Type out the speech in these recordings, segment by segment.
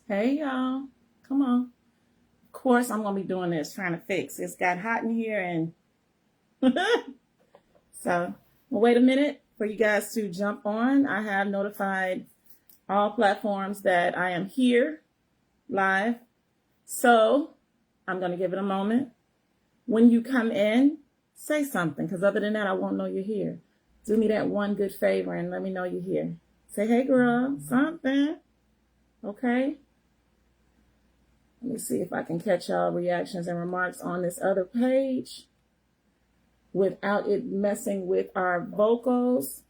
Hey y'all, come on. Of course, I'm gonna be doing this, trying to fix. It's got hot in here, and so we'll wait a minute for you guys to jump on. I have notified all platforms that I am here live, so I'm gonna give it a moment. When you come in, say something, because other than that, I won't know you're here. Do me that one good favor and let me know you're here. Say, hey girl, something. Okay. Let me see if I can catch y'all reactions and remarks on this other page without it messing with our vocals.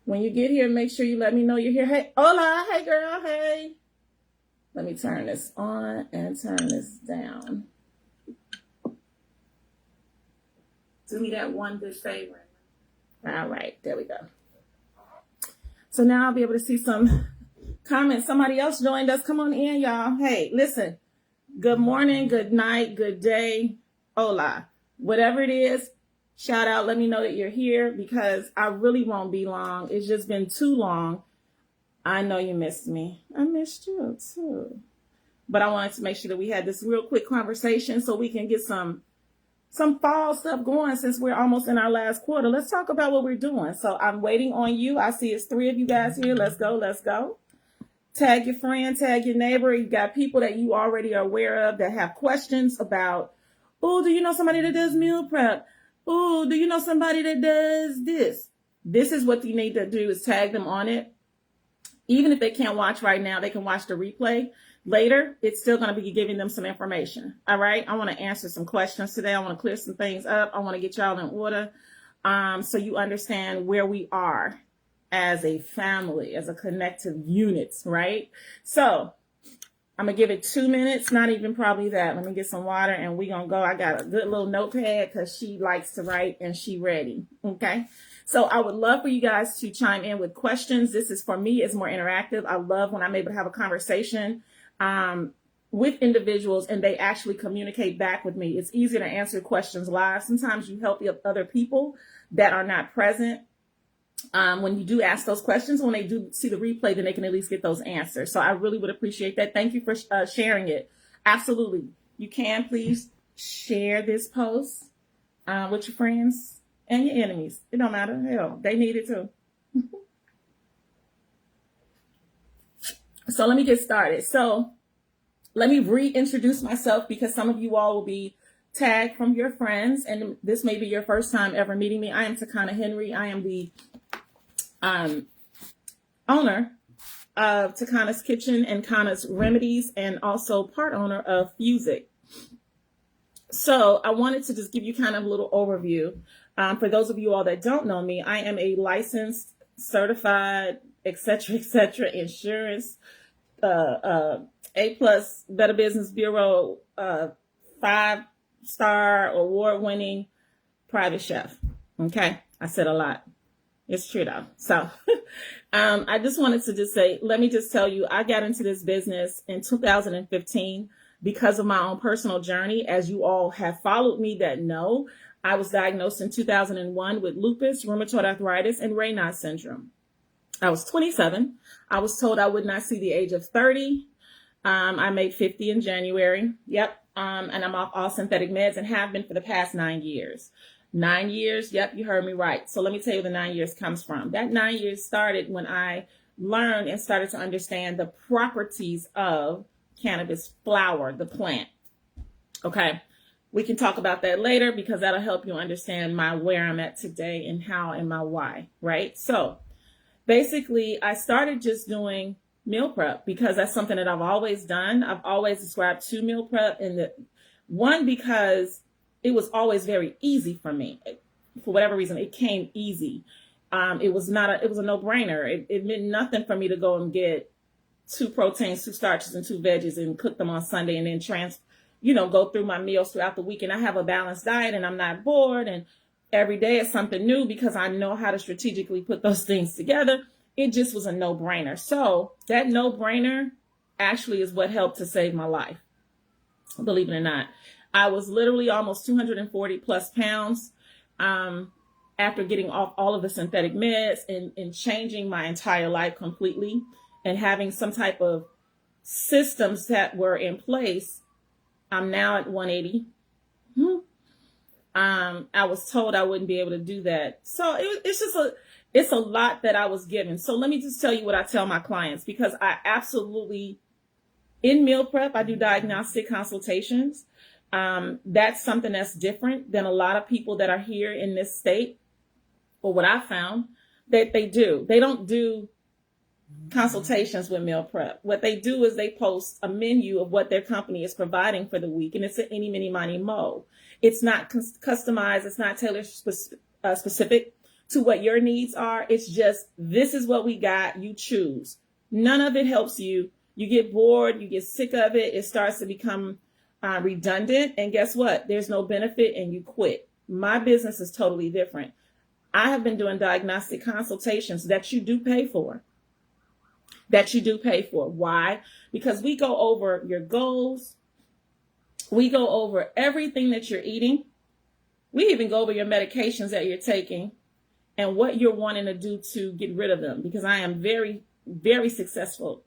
When you get here, make sure you let me know you're here. Hey, hola, hey girl, hey. Let me turn this on and turn this down. Do me that one good favor. All right, there we go. So now I'll be able to see some comments. Somebody else joined us. Come on in, y'all. Hey, listen. Good morning, good night, good day. Hola. Whatever it is, shout out. Let me know that you're here because I really won't be long. It's just been too long. I know you missed me. I missed you too. But I wanted to make sure that we had this real quick conversation so we can get some fall stuff going since we're almost in our last quarter. Let's talk about what we're doing. So I'm waiting on you. I see it's 3 of you guys here. Let's go. Let's go. Tag your friend, tag your neighbor. You got people that you already are aware of that have questions about, oh, do you know somebody that does meal prep? Oh, do you know somebody that does this? This is what you need to do is tag them on it. Even if they can't watch right now, they can watch the replay later. It's still going to be giving them some information. All right. I want to answer some questions today. I want to clear some things up. I want to get y'all in order so you understand where we are as a family, as a connective unit, right? So I'm going to give it 2 minutes, not even probably that. Let me get some water and we're going to go. I got a good little notepad because she likes to write and she ready. Okay. So I would love for you guys to chime in with questions. This is, for me, it's more interactive. I love when I'm able to have a conversation with individuals and they actually communicate back with me. It's easier to answer questions live. Sometimes you help other people that are not present. When you do ask those questions, when they do see the replay, then they can at least get those answers. So I really would appreciate that. Thank you for sharing it. Absolutely. You can please share this post with your friends and your enemies. It don't matter. Hell, they need it too. So let me get started. So let me reintroduce myself because some of you all will be tagged from your friends and this may be your first time ever meeting me. I am Takana Henry. I am the owner of Takana's Kitchen and Kana's Remedies and also part owner of Fusic. So I wanted to just give you kind of a little overview. For those of you all that don't know me, I am a licensed, certified, etc., insurance, A+ Better Business Bureau, 5-star award-winning private chef. Okay, I said a lot. It's true though. So I just wanted to just say, let me just tell you, I got into this business in 2015 because of my own personal journey. As you all have followed me that know, I was diagnosed in 2001 with lupus, rheumatoid arthritis, and Raynaud's syndrome. I was 27. I was told I would not see the age of 30. I made 50 in January. Yep. And I'm off all synthetic meds and have been for the past 9 years. 9 years. Yep. You heard me right. So let me tell you where the 9 years comes from. That 9 years started when I learned and started to understand the properties of cannabis flower, the plant. Okay. We can talk about that later because that'll help you understand where I'm at today and how and my why. Right. So basically, I started just doing meal prep because that's something that I've always done. I've always subscribed to meal prep, and because it was always very easy for me. For whatever reason, it came easy. It was a no-brainer. It meant nothing for me to go and get 2 proteins, 2 starches, and 2 veggies and cook them on Sunday and then go through my meals throughout the week. And I have a balanced diet and I'm not bored. And every day is something new because I know how to strategically put those things together. It just was a no-brainer. So that no-brainer actually is what helped to save my life. Believe it or not. I was literally almost 240 plus pounds after getting off all of the synthetic meds and changing my entire life completely. and having some type of systems that were in place, I'm now at 180. I was told I wouldn't be able to do that. So it's a lot that I was given. So let me just tell you what I tell my clients, because I absolutely, in meal prep, I do diagnostic consultations. That's something that's different than a lot of people that are here in this state, or what I found that they do. They don't do consultations with meal prep. What they do is they post a menu of what their company is providing for the week, and it's an any, mini, money, mo. It's not customized. It's not tailored specific to what your needs are. It's just, this is what we got. You choose. None of it helps you. You get bored. You get sick of it. It starts to become redundant. And guess what? There's no benefit, and you quit. My business is totally different. I have been doing diagnostic consultations that you do pay for. Why? Because we go over your goals. We go over everything that you're eating. We even go over your medications that you're taking and what you're wanting to do to get rid of them. Because I am very, very successful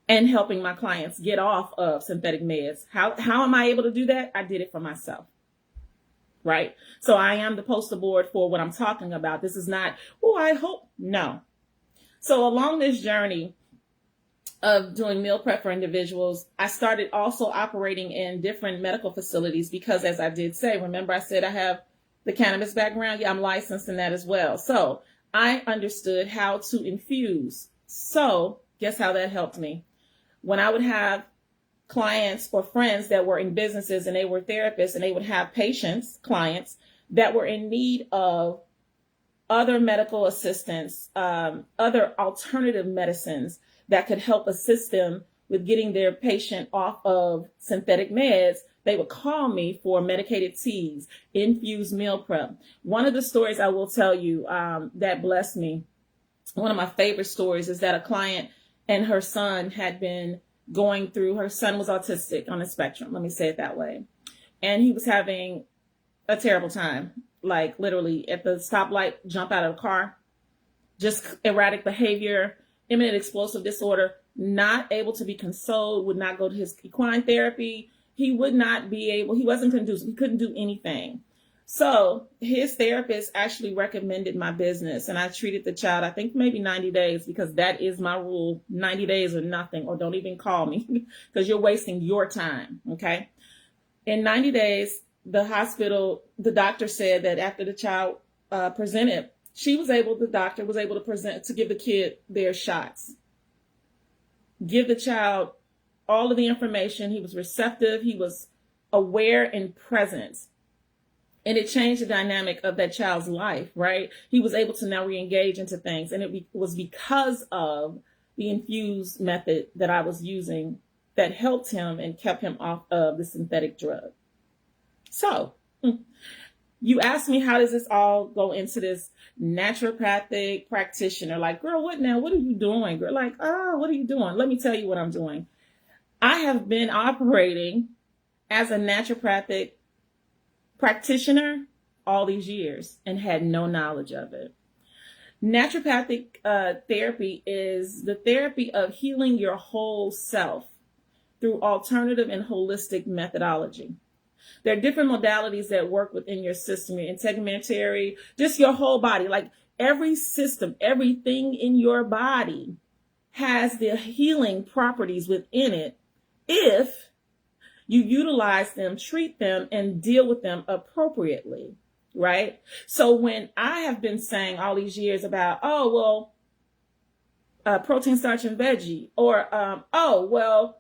in helping my clients get off of synthetic meds. How am I able to do that? I did it for myself. Right? So I am the poster board for what I'm talking about. This is not, I hope. No. So along this journey of doing meal prep for individuals, I started also operating in different medical facilities because, as I did say, remember I said I have the cannabis background? Yeah, I'm licensed in that as well. So I understood how to infuse. So guess how that helped me? When I would have clients or friends that were in businesses and they were therapists, and they would have clients that were in need of other medical assistance, other alternative medicines that could help assist them with getting their patient off of synthetic meds, they would call me for medicated teas, infused meal prep. One of the stories I will tell you that blessed me, one of my favorite stories, is that a client and her son had been going through, her son was autistic on the spectrum, let me say it that way. And he was having a terrible time, like literally at the stoplight, jump out of the car, just erratic behavior, imminent explosive disorder, not able to be consoled, would not go to his equine therapy. He wasn't conducive. He couldn't do anything. So his therapist actually recommended my business, and I treated the child, I think maybe 90 days, because that is my rule, 90 days or nothing, or don't even call me because you're wasting your time. Okay. In 90 days, the doctor said that after the child presented, the doctor was able to give the kid their shots, give the child all of the information. He was receptive. He was aware and present. And it changed the dynamic of that child's life, right? He was able to now re-engage into things. And it was because of the infused method that I was using that helped him and kept him off of the synthetic drug. So you asked me, how does this all go into this naturopathic practitioner? Like, girl, what now? What are you doing? Girl, like, what are you doing? Let me tell you what I'm doing. I have been operating as a naturopathic practitioner all these years and had no knowledge of it. Naturopathic therapy is the therapy of healing your whole self through alternative and holistic methodology. There are different modalities that work within your system, your integumentary, just your whole body. Like every system, everything in your body has the healing properties within it if you utilize them, treat them, and deal with them appropriately, right? So when I have been saying all these years about, protein, starch, and veggie, or,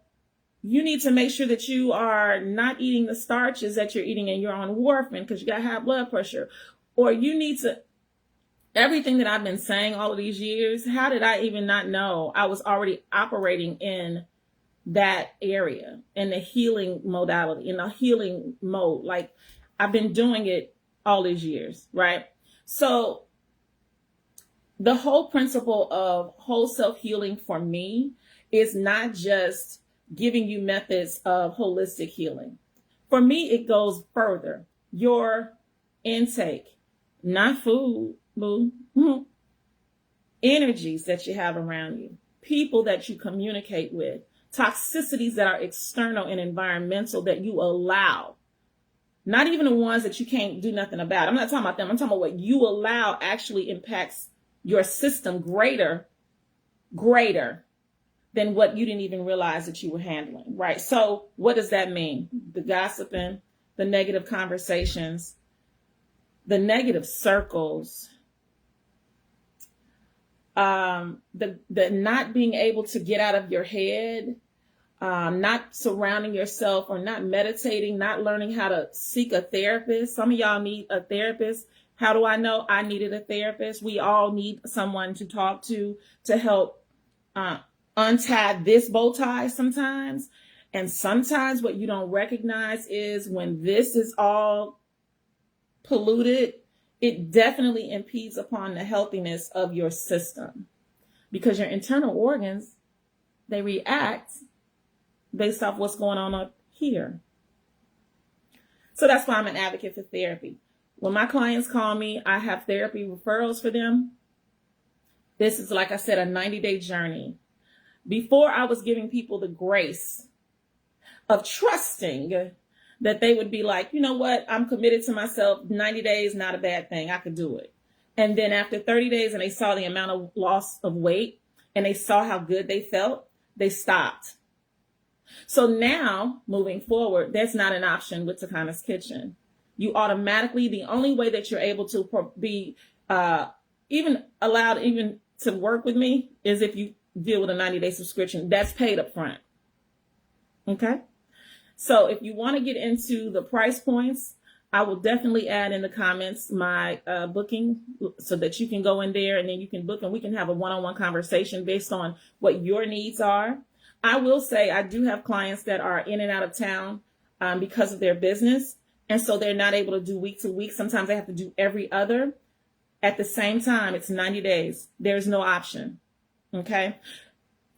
you need to make sure that you are not eating the starches that you're eating and you're on warfarin because you got high blood pressure, or you need to, everything that I've been saying all of these years, how did I even not know I was already operating in that area, in the healing modality, in the healing mode? Like I've been doing it all these years, right? So the whole principle of whole self healing for me is not just giving you methods of holistic healing. For me, it goes further. Your intake, not food, boo. energies that you have around you, people that you communicate with, toxicities that are external and environmental that you allow. Not even the ones that you can't do nothing about. I'm not talking about them. I'm talking about what you allow actually impacts your system greater than what you didn't even realize that you were handling, right? So what does that mean? The gossiping, the negative conversations, the negative circles, the not being able to get out of your head, not surrounding yourself or not meditating, not learning how to seek a therapist. Some of y'all need a therapist. How do I know? I needed a therapist. We all need someone to talk to help untie this bow tie sometimes. And sometimes what you don't recognize is when this is all polluted, it definitely impedes upon the healthiness of your system, because your internal organs, they react based off what's going on up here. So that's why I'm an advocate for therapy. When my clients call me, I have therapy referrals for them. This is, like I said, a 90-day journey. Before, I was giving people the grace of trusting that they would be like, you know what, I'm committed to myself. 90 days, not a bad thing. I could do it. And then after 30 days and they saw the amount of loss of weight and they saw how good they felt, they stopped. So now, moving forward, that's not an option with Takana's Kitchen. You automatically, the only way that you're able to be even allowed even to work with me is if you deal with a 90-day subscription. That's paid up front. Okay? So if you want to get into the price points, I will definitely add in the comments my booking so that you can go in there and then you can book and we can have a one-on-one conversation based on what your needs are. I will say I do have clients that are in and out of town because of their business. And so they're not able to do week to week. Sometimes they have to do every other. At the same time, it's 90 days. There's no option. Okay.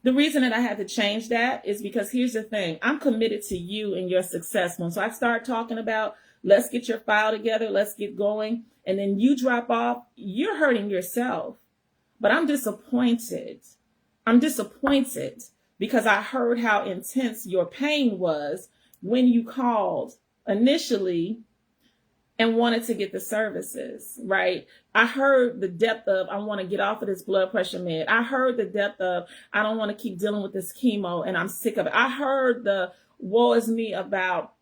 The reason that I had to change that is because here's the thing. I'm committed to you and your success. Once I start talking about, let's get your file together, let's get going, and then you drop off, you're hurting yourself. But I'm disappointed. I'm disappointed because I heard how intense your pain was when you called initially and wanted to get the services, right? I heard the depth of, I want to get off of this blood pressure med. I heard the depth of, I don't want to keep dealing with this chemo and I'm sick of it. I heard the woe is me about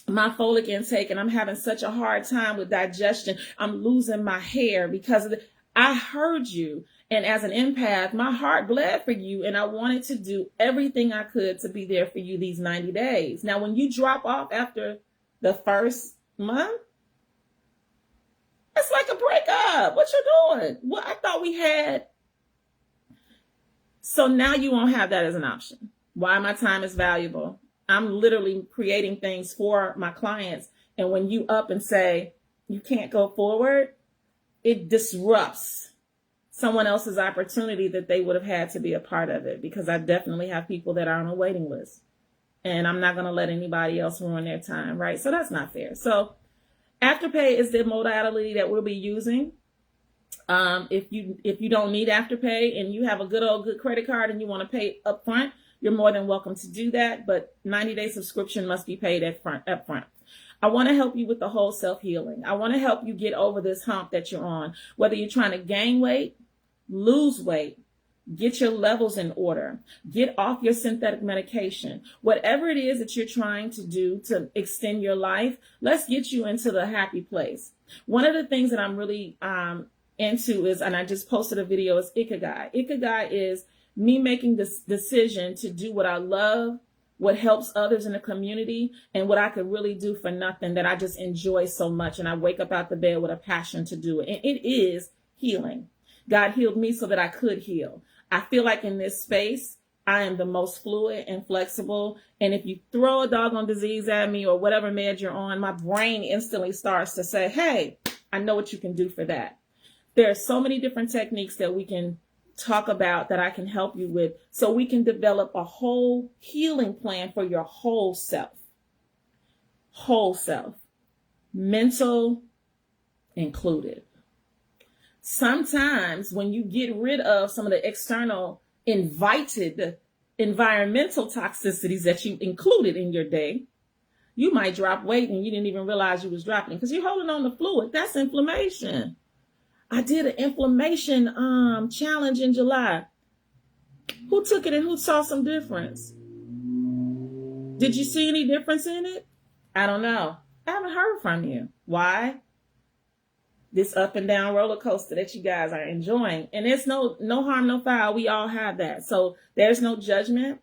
my folic intake and I'm having such a hard time with digestion. I'm losing my hair because of I heard you. And as an empath, my heart bled for you and I wanted to do everything I could to be there for you these 90 days. Now, when you drop off after the first month, it's like a breakup. What you doing? Well, I thought we had. So now you won't have that as an option. Why? My time is valuable. I'm literally creating things for my clients. And when you up and say, you can't go forward, it disrupts someone else's opportunity that they would have had to be a part of it, because I definitely have people that are on a waiting list and I'm not going to let anybody else ruin their time. Right. So that's not fair. So Afterpay is the modality that we'll be using. If you don't need Afterpay and you have a good credit card and you want to pay up front, you're more than welcome to do that. But 90-day subscription must be paid up front. I want to help you with the whole self-healing. I want to help you get over this hump that you're on, whether you're trying to gain weight, lose weight, get your levels in order, get off your synthetic medication, whatever it is that you're trying to do to extend your life. Let's get you into the happy place. One of the things that I'm really into is, and I just posted a video, is Ikigai. Ikigai is me making this decision to do what I love, what helps others in the community, and what I could really do for nothing that I just enjoy so much. And I wake up out the bed with a passion to do it. And it is healing. God healed me so that I could heal. I feel like in this space, I am the most fluid and flexible. And if you throw a doggone disease at me or whatever med you're on, my brain instantly starts to say, hey, I know what you can do for that. There are so many different techniques that we can talk about that I can help you with so we can develop a whole healing plan for your whole self. Whole self. Mental included. sometimes when you get rid of some of the external invited environmental toxicities that you included in your day, you might drop weight and you didn't even realize you was dropping because you're holding on to fluid. That's inflammation. I did an inflammation challenge in July. Who took it and who saw some difference? Did you see any difference in it? I don't know. I haven't heard from you. Why? This up and down roller coaster that you guys are enjoying. And it's no harm, no foul. We all have that. So there's no judgment.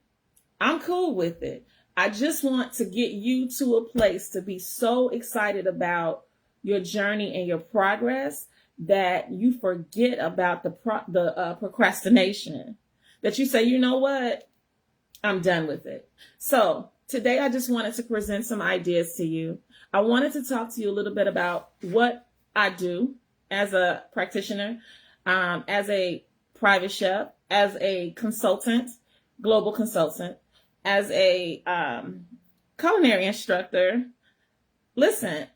I'm cool with it. I just want to get you to a place to be so excited about your journey and your progress that you forget about the procrastination. That you say, you know what? I'm done with it. So today I just wanted to present some ideas to you. I wanted to talk to you a little bit about what I do as a practitioner, as a private chef, as a consultant, global consultant, as a culinary instructor. Listen,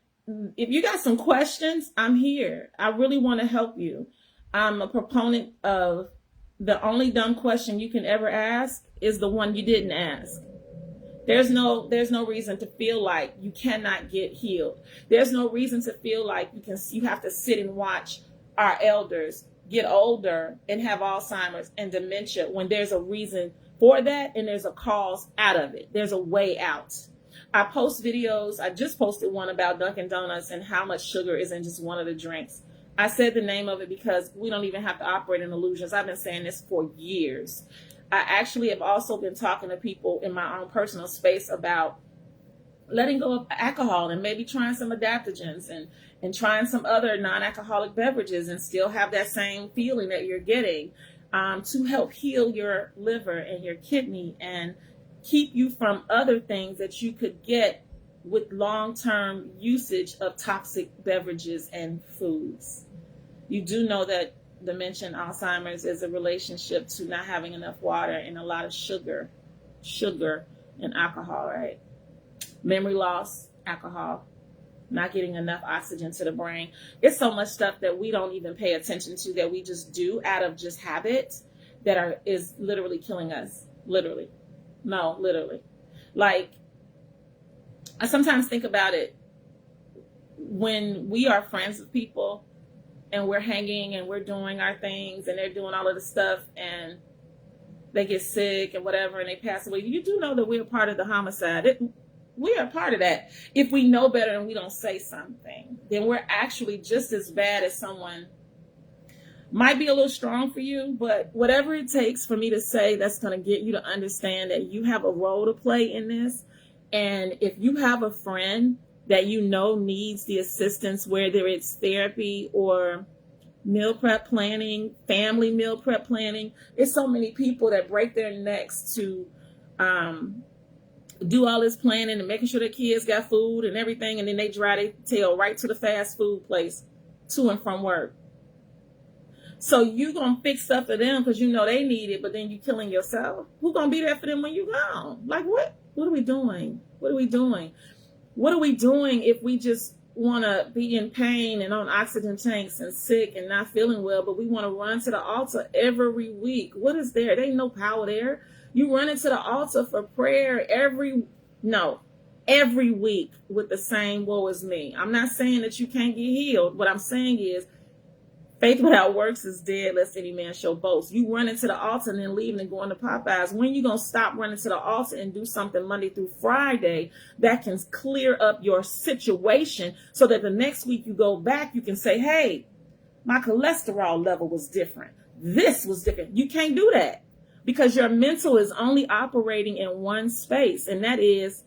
if you got some questions, I'm here. I really want to help you. I'm a proponent of the only dumb question you can ever ask is the one you didn't ask. There's no reason to feel like you cannot get healed. There's no reason to feel like you have to sit and watch our elders get older and have Alzheimer's and dementia when there's a reason for that and there's a cause out of it. There's a way out. I post videos. I just posted one about Dunkin' Donuts and how much sugar is in just one of the drinks. I said the name of it because we don't even have to operate in illusions. I've been saying this for years. I actually have also been talking to people in my own personal space about letting go of alcohol and maybe trying some adaptogens and trying some other non-alcoholic beverages and still have that same feeling that you're getting to help heal your liver and your kidney and keep you from other things that you could get with long-term usage of toxic beverages and foods. You do know that dementia and Alzheimer's is a relationship to not having enough water and a lot of sugar and alcohol, right? Memory loss, alcohol, not getting enough oxygen to the brain. It's so much stuff that we don't even pay attention to that we just do out of just habit that is literally killing us. Literally. No, literally. Like, I sometimes think about it when we are friends with people and we're hanging and we're doing our things and they're doing all of the stuff and they get sick and whatever and they pass away. You do know that we're part of the homicide. We are part of that. If we know better and we don't say something, then we're actually just as bad as someone. Might be a little strong for you, but whatever it takes for me to say that's going to get you to understand that you have a role to play in this. And if you have a friend that you know needs the assistance, whether it's therapy or meal prep planning, family meal prep planning, it's so many people that break their necks to do all this planning and making sure their kids got food and everything, and then they drive their tail right to the fast food place to and from work. So you gonna fix stuff for them because you know they need it, but then you killing yourself. Who gonna be there for them when you gone? Like what? What are we doing? What are we doing? What are we doing if we just want to be in pain and on oxygen tanks and sick and not feeling well, but we want to run to the altar every week? What is there? There ain't no power there. You run into the altar for prayer every week with the same woe is me. I'm not saying that you can't get healed. What I'm saying is faith without works is dead, lest any man show boast. You run into the altar and then leaving and going to Popeyes. When you going to stop running to the altar and do something Monday through Friday that can clear up your situation so that the next week you go back, you can say, hey, my cholesterol level was different. This was different. You can't do that because your mental is only operating in one space, and that is,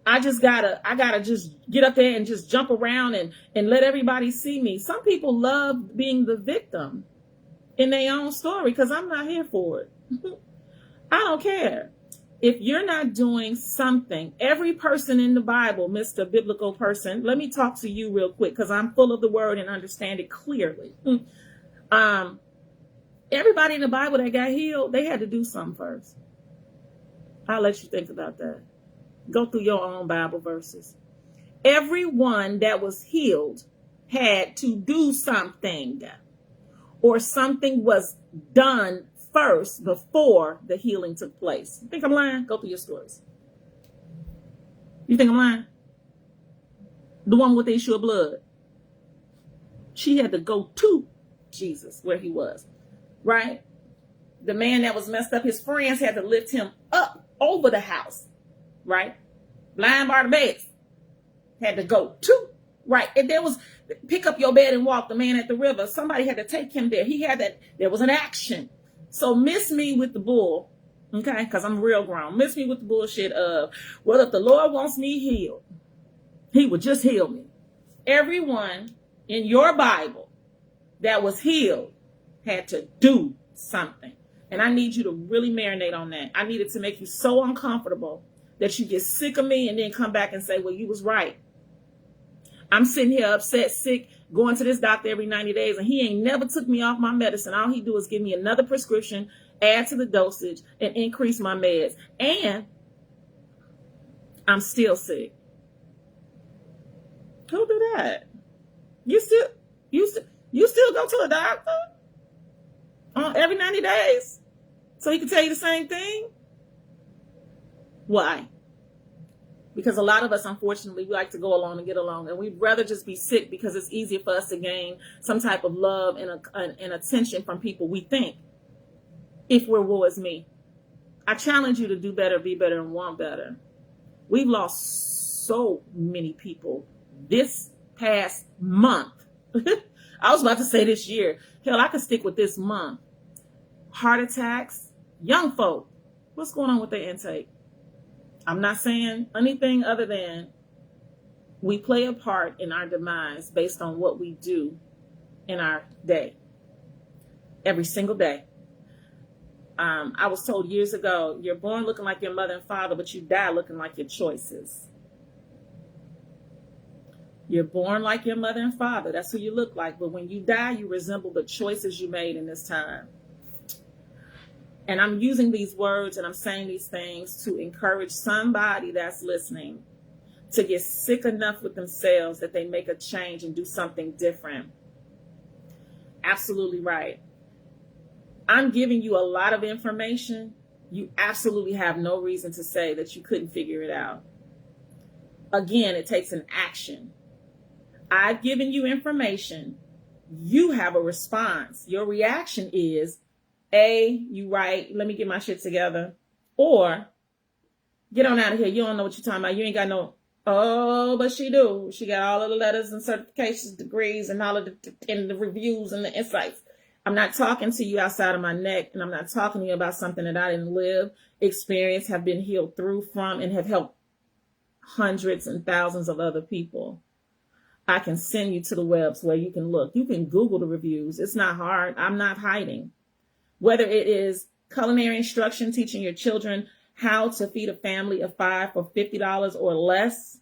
I gotta just get up there and just jump around and let everybody see me. Some people love being the victim in their own story because I'm not here for it. I don't care. If you're not doing something, every person in the Bible, Mr. Biblical person, let me talk to you real quick because I'm full of the word and understand it clearly. Everybody in the Bible that got healed, they had to do something first. I'll let you think about that. Go through your own Bible verses. Everyone that was healed had to do something. or something was done first before the healing took place. You think I'm lying? Go through your stories. You think I'm lying? The one with the issue of blood. She had to go to Jesus where he was, right? The man that was messed up, his friends had to lift him up over the house, right? Blind Bartimaeus had to go to, right? And there was, pick up your bed and walk, the man at the river. Somebody had to take him there. He had that, there was an action. So miss me with the bull, okay? Because I'm real grown. Miss me with the bullshit of, well, if the Lord wants me healed, he would just heal me. Everyone in your Bible that was healed had to do something. And I need you to really marinate on that. I need it to make you so uncomfortable that you get sick of me and then come back and say, well, you was right. I'm sitting here upset, sick, going to this doctor every 90 days, and he ain't never took me off my medicine. All he do is give me another prescription, add to the dosage, and increase my meds. And I'm still sick. Who do that? You still go to a doctor every 90 days so he can tell you the same thing? Why? Because a lot of us, unfortunately, we like to go along and get along, and we'd rather just be sick because it's easier for us to gain some type of love and attention from people we think, if we're woe is me. I challenge you to do better, be better, and want better. We've lost so many people this past month. I was about to say this year. Hell, I could stick with this month. Heart attacks, young folk. What's going on with their intake? I'm not saying anything other than we play a part in our demise based on what we do in our day. Every single day. I was told years ago, you're born looking like your mother and father, but you die looking like your choices. You're born like your mother and father. That's who you look like. But when you die, you resemble the choices you made in this time. And I'm using these words and I'm saying these things to encourage somebody that's listening to get sick enough with themselves that they make a change and do something different. Absolutely right. I'm giving you a lot of information. You absolutely have no reason to say that you couldn't figure it out. Again, it takes an action. I've given you information. You have a response. Your reaction is, A, you right, let me get my shit together. Or, get on out of here. You don't know what you're talking about. You ain't got no, oh, but she do. She got all of the letters and certifications, degrees, and all of the reviews and the insights. I'm not talking to you outside of my neck, and I'm not talking to you about something that I didn't live, experience, have been healed through from, and have helped hundreds and thousands of other people. I can send you to the webs where you can look. You can Google the reviews. It's not hard. I'm not hiding. Whether it is culinary instruction, teaching your children how to feed a family of 5 for $50 or less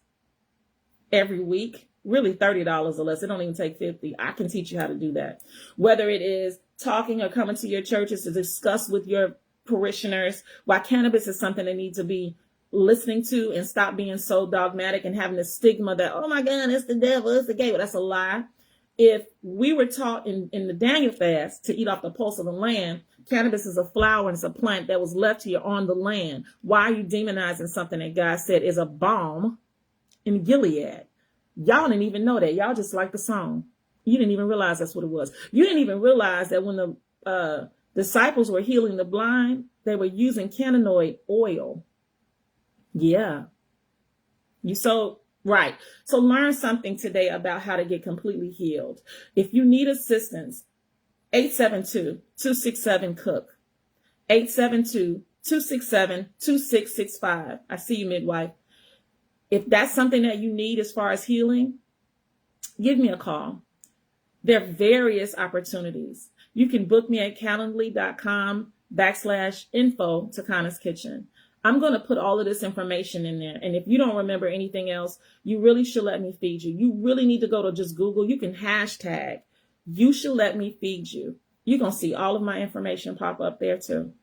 every week, really $30 or less. It don't even take 50. I can teach you how to do that. Whether it is talking or coming to your churches to discuss with your parishioners why cannabis is something they need to be listening to and stop being so dogmatic and having the stigma that, oh my God, it's the devil, it's the gay. Well, that's a lie. If we were taught in the Daniel fast to eat off the pulse of the land, cannabis is a flower and it's a plant that was left here on the land. Why are you demonizing something that God said is a balm in Gilead? Y'all didn't even know that. Y'all just like the song. You didn't even realize that's what it was. You didn't even realize that when the disciples were healing the blind, they were using cannabinoid oil. Yeah. Right. So learn something today about how to get completely healed. If you need assistance, 872-267-COOK. 872-267-2665. I see you, midwife. If that's something that you need as far as healing, give me a call. There are various opportunities. You can book me at calendly.com/info Takana's Kitchen. I'm going to put all of this information in there. And if you don't remember anything else, you really should let me feed you. You really need to go to just Google. You can hashtag, you should let me feed you. You're going to see all of my information pop up there too.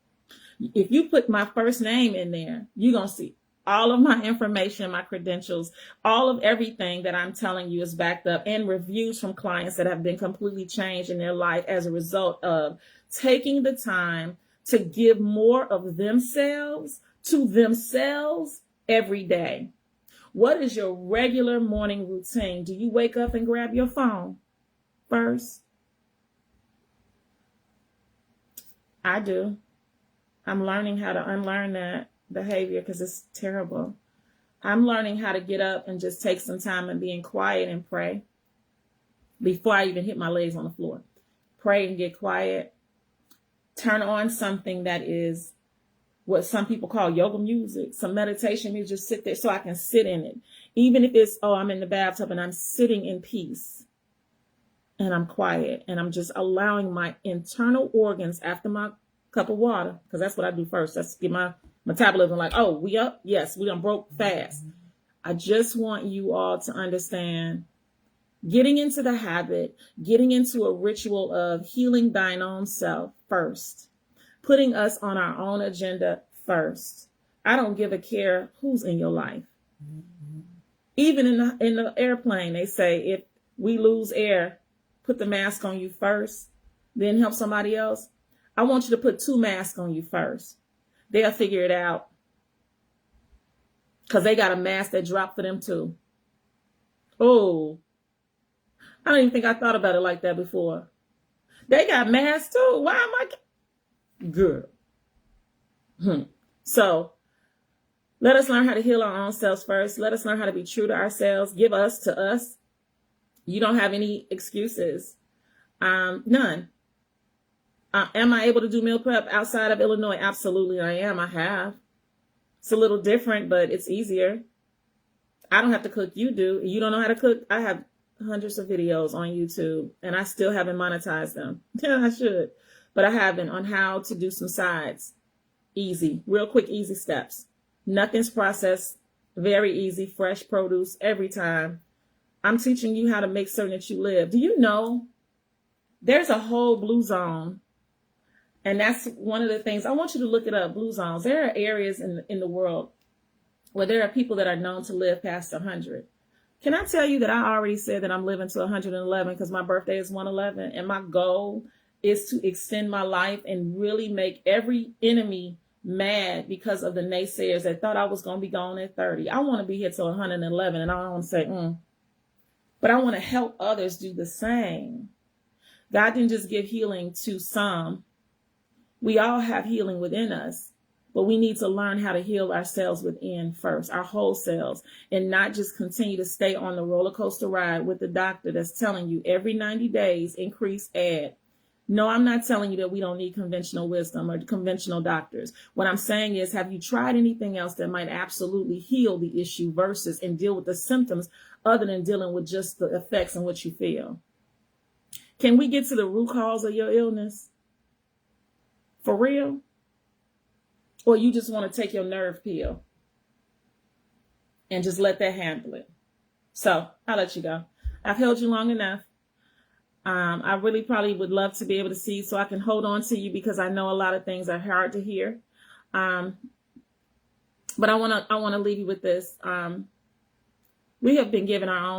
If you put my first name in there, you're going to see All of my information, my credentials, all of everything that I'm telling you is backed up, and reviews from clients that have been completely changed in their life as a result of taking the time to give more of themselves to themselves every day. What is your regular morning routine? Do you wake up and grab your phone first? I do. I'm learning how to unlearn that behavior because it's terrible. I'm learning how to get up and just take some time and being quiet and pray before I even hit my legs on the floor. Pray and get quiet. Turn on something that is what some people call yoga music, some meditation music. Just sit there so I can sit in it. Even if it's, I'm in the bathtub and I'm sitting in peace and I'm quiet and I'm just allowing my internal organs after my cup of water, because that's what I do first. That's get my metabolism like, oh, we up? Yes, we done broke fast. I just want you all to understand getting into the habit, getting into a ritual of healing thine own self first, putting us on our own agenda first. I don't give a care who's in your life. Even in the airplane, they say if we lose air, put the mask on you first, then help somebody else. I want you to put 2 masks on you first. They'll figure it out because they got a mask that dropped for them too. Oh, I don't even think I thought about it like that before. They got masks too. Why am I? Girl. So let us learn how to heal our own selves first. Let us learn how to be true to ourselves. Give us to us. You don't have any excuses. None. Am I able to do meal prep outside of Illinois? Absolutely, I am. I have. It's a little different, but it's easier. I don't have to cook. You do. You don't know how to cook? I have hundreds of videos on YouTube, and I still haven't monetized them. Yeah, I should. But I haven't, on how to do some sides. Easy. Real quick, easy steps. Nothing's processed. Very easy. Fresh produce every time. I'm teaching you how to make certain that you live. Do you know there's a whole blue zone? And that's one of the things. I want you to look it up, blue zones. There are areas in the world where there are people that are known to live past 100. Can I tell you that I already said that I'm living to 111 because my birthday is 111, and my goal is to extend my life and really make every enemy mad because of the naysayers that thought I was going to be gone at 30. I want to be here till 111, and I don't want to say, but I want to help others do the same. God didn't just give healing to some. We all have healing within us, but we need to learn how to heal ourselves within first, our whole selves, and not just continue to stay on the roller coaster ride with the doctor that's telling you every 90 days, increase, add. No, I'm not telling you that we don't need conventional wisdom or conventional doctors. What I'm saying is, have you tried anything else that might absolutely heal the issue versus and deal with the symptoms other than dealing with just the effects and what you feel? Can we get to the root cause of your illness? For real? Or you just want to take your nerve pill and just let that handle it? So I'll let you go. I've held you long enough. I really probably would love to be able to see so I can hold on to you, because I know a lot of things are hard to hear. But I want to leave you with this. We have been given our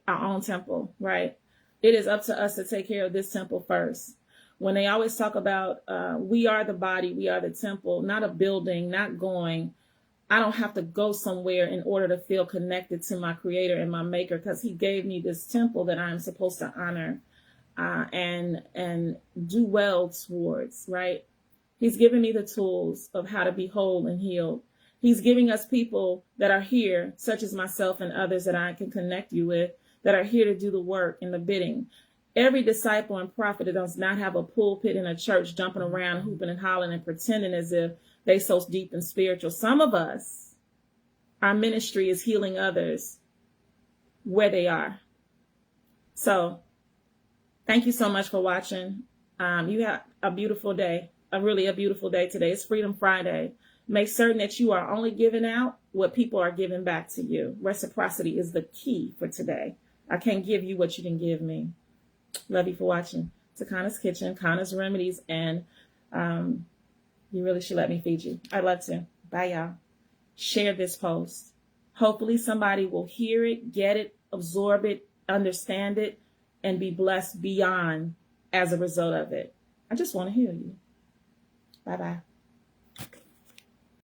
own temple, right? It is up to us to take care of this temple first. When they always talk about we are the body, we are the temple, not a building, not going. I don't have to go somewhere in order to feel connected to my creator and my maker, because he gave me this temple that I'm supposed to honor and do well towards, right? He's given me the tools of how to be whole and healed. He's giving us people that are here, such as myself and others that I can connect you with, that are here to do the work and the bidding. Every disciple and prophet that does not have a pulpit in a church jumping around, hooping and hollering and pretending as if they so deep and spiritual. Some of us, our ministry is healing others where they are. So thank you so much for watching. You have a beautiful day, a beautiful day today. It's Freedom Friday. Make certain that you are only giving out what people are giving back to you. Reciprocity is the key for today. I can't give you what you didn't give me. Love you for watching. To Connor's Kitchen, Connor's Remedies, and you really should let me feed you. I'd love to. Bye, y'all. share this post. Hopefully somebody will hear it, get it, absorb it, understand it, and be blessed beyond as a result of it. I just want to hear you. Bye-bye.